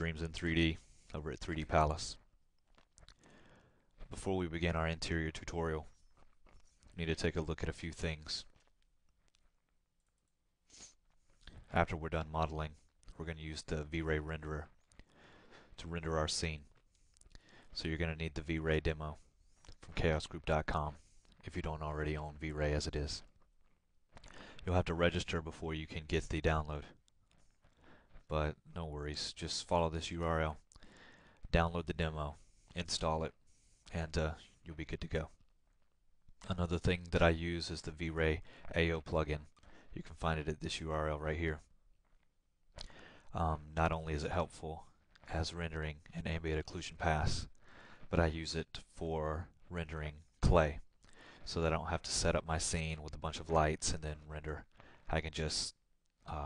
Dreams in 3D over at 3D Palace. Before we begin our interior tutorial, we need to take a look at a few things. After we're done modeling, we're going to use the V-Ray renderer to render our scene. So you're going to need the V-Ray demo from chaosgroup.com if you don't already own V-Ray as it is. You'll have to register before you can get the download. But no worries, just follow this URL, download the demo, install it, and you'll be good to go. Another thing that I use is the V-Ray AO plugin. You can find it at this URL right here. Not only is it helpful as rendering an ambient occlusion pass, but I use it for rendering clay so that I don't have to set up my scene with a bunch of lights and then render. I can just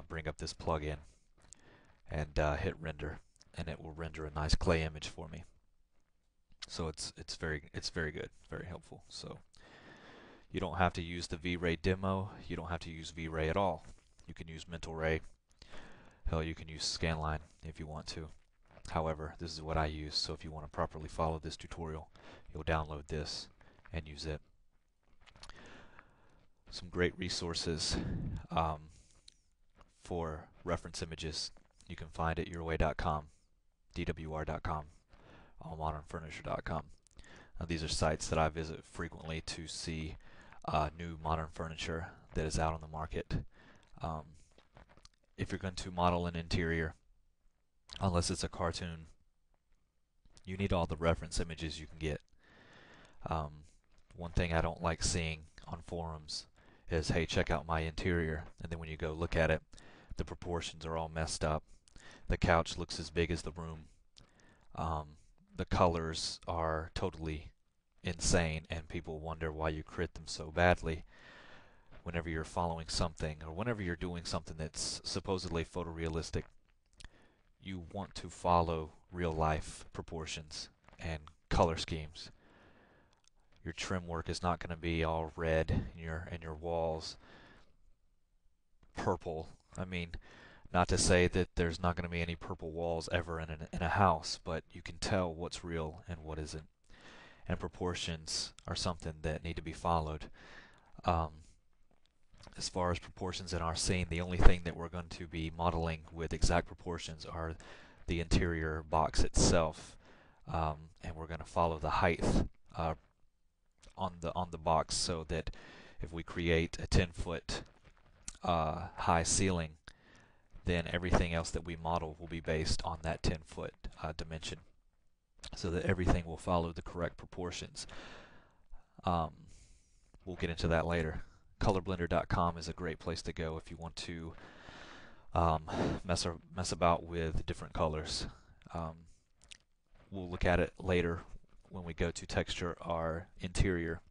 bring up this plugin and hit render, and it will render a nice clay image for me. So it's very good, very helpful. So you don't have to use the V-Ray demo. You don't have to use V-Ray at all. You can use Mental Ray. Hell, you can use Scanline if you want to. However, this is what I use, so if you want to properly follow this tutorial, you'll download this and use it. Some great resources for reference images you can find at yourway.com, dwr.com, allmodernfurniture.com. These are sites that I visit frequently to see new modern furniture that is out on the market. If you're going to model an interior, unless it's a cartoon, you need all the reference images you can get. One thing I don't like seeing on forums is, hey, check out my interior, and then when you go look at it, the proportions are all messed up. The couch looks as big as the room. The colors are totally insane, and people wonder why you crit them so badly. Whenever you're following something, or whenever you're doing something that's supposedly photorealistic, you want to follow real life proportions and color schemes. Your trim work is not going to be all red and your walls purple. I mean, not to say that there's not going to be any purple walls ever in a house, but you can tell what's real and what isn't. And proportions are something that need to be followed. As far as proportions in our scene, the only thing that we're going to be modeling with exact proportions are the interior box itself, and we're going to follow the height on the box, so that if we create a 10-foot high ceiling, then everything else that we model will be based on that 10-foot dimension, so that everything will follow the correct proportions. We'll get into that later. Colorblender.com is a great place to go if you want to mess about with different colors. We'll look at it later when we go to texture our interior.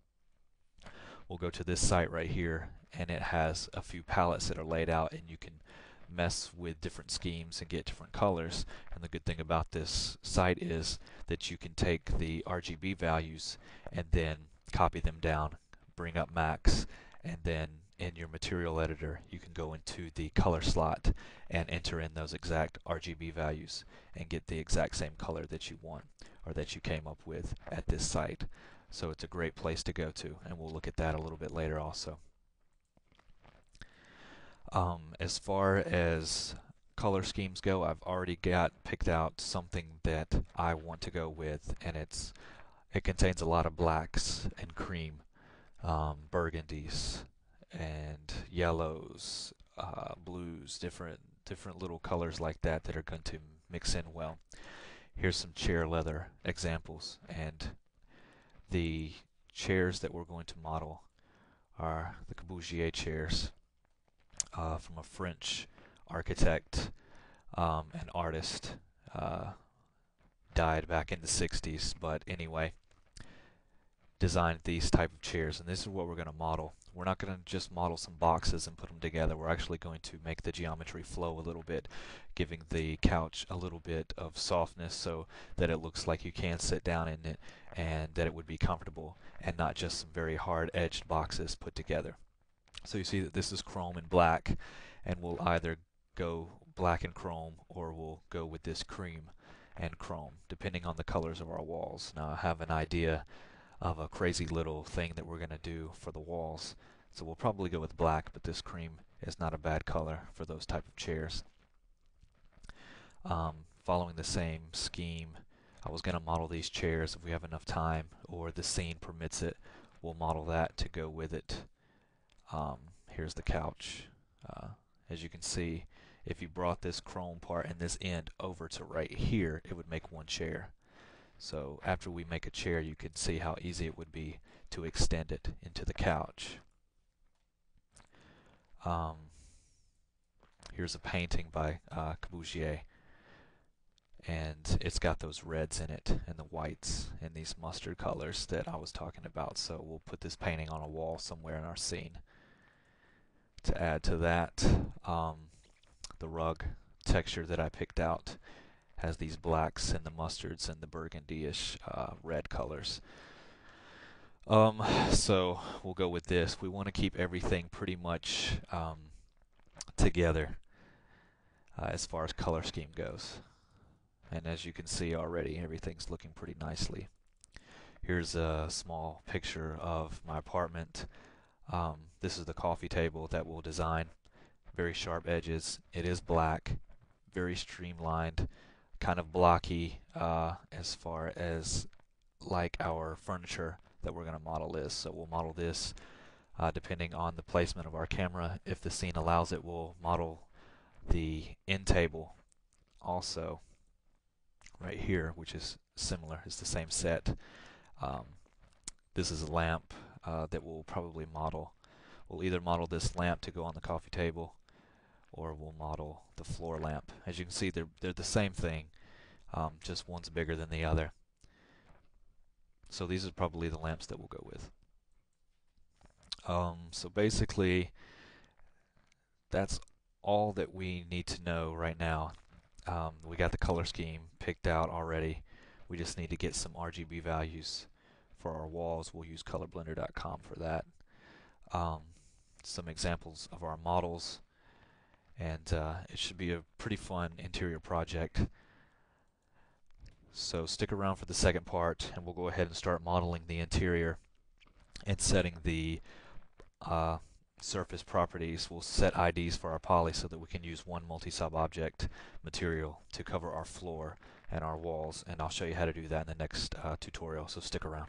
We'll go to this site right here, and it has a few palettes that are laid out, and you can mess with different schemes and get different colors. And the good thing about this site is that you can take the RGB values and then copy them down, bring up max, and then in your material editor you can go into the color slot and enter in those exact RGB values and get the exact same color that you want, or that you came up with at this site. So it's a great place to go to, and we'll look at that a little bit later also. As far as color schemes go, I've already got picked out something that I want to go with, and it contains a lot of blacks and cream, burgundies and yellows, blues, different little colors like that that are going to mix in well. Here's some chair leather examples, and the chairs that we're going to model are the Corbusier chairs from a French architect and artist, died back in the 60s, but anyway, designed these type of chairs, and this is what we're going to model. We're not going to just model some boxes and put them together. We're actually going to make the geometry flow a little bit, giving the couch a little bit of softness so that it looks like you can sit down in it and that it would be comfortable, and not just some very hard edged boxes put together. So you see that this is chrome and black, and we'll either go black and chrome, or we'll go with this cream and chrome, depending on the colors of our walls. Now I have an idea of a crazy little thing that we're going to do for the walls, so we'll probably go with black, but this cream is not a bad color for those type of chairs. Following the same scheme, I was going to model these chairs if we have enough time, or the scene permits it. We'll model that to go with it. Here's the couch. As you can see, if you brought this chrome part and this end over to right here, it would make one chair. So after we make a chair, you can see how easy it would be to extend it into the couch. Here's a painting by Corbusier, and it's got those reds in it and the whites and these mustard colors that I was talking about. So we'll put this painting on a wall somewhere in our scene. To add to that, the rug texture that I picked out has these blacks and the mustards and the burgundy-ish red colors. So we'll go with this. We want to keep everything pretty much together as far as color scheme goes. And as you can see already, everything's looking pretty nicely. Here's a small picture of my apartment. This is the coffee table that we'll design. Very sharp edges. It is black, very streamlined, kind of blocky as far as like our furniture that we're going to model is. So we'll model this depending on the placement of our camera. If the scene allows it, we'll model the end table also right here, which is similar. It's the same set. This is a lamp that we'll probably model. We'll either model this lamp to go on the coffee table, or we'll model the floor lamp. As you can see, they're the same thing, just one's bigger than the other. So these are probably the lamps that we'll go with. So basically, that's all that we need to know right now. We got the color scheme picked out already. We just need to get some RGB values for our walls. We'll use colorblender.com for that. Some examples of our models, and it should be a pretty fun interior project. So stick around for the second part, and we'll go ahead and start modeling the interior and setting the surface properties. We'll set IDs for our poly so that we can use one multi-sub object material to cover our floor and our walls, and I'll show you how to do that in the next tutorial, so stick around.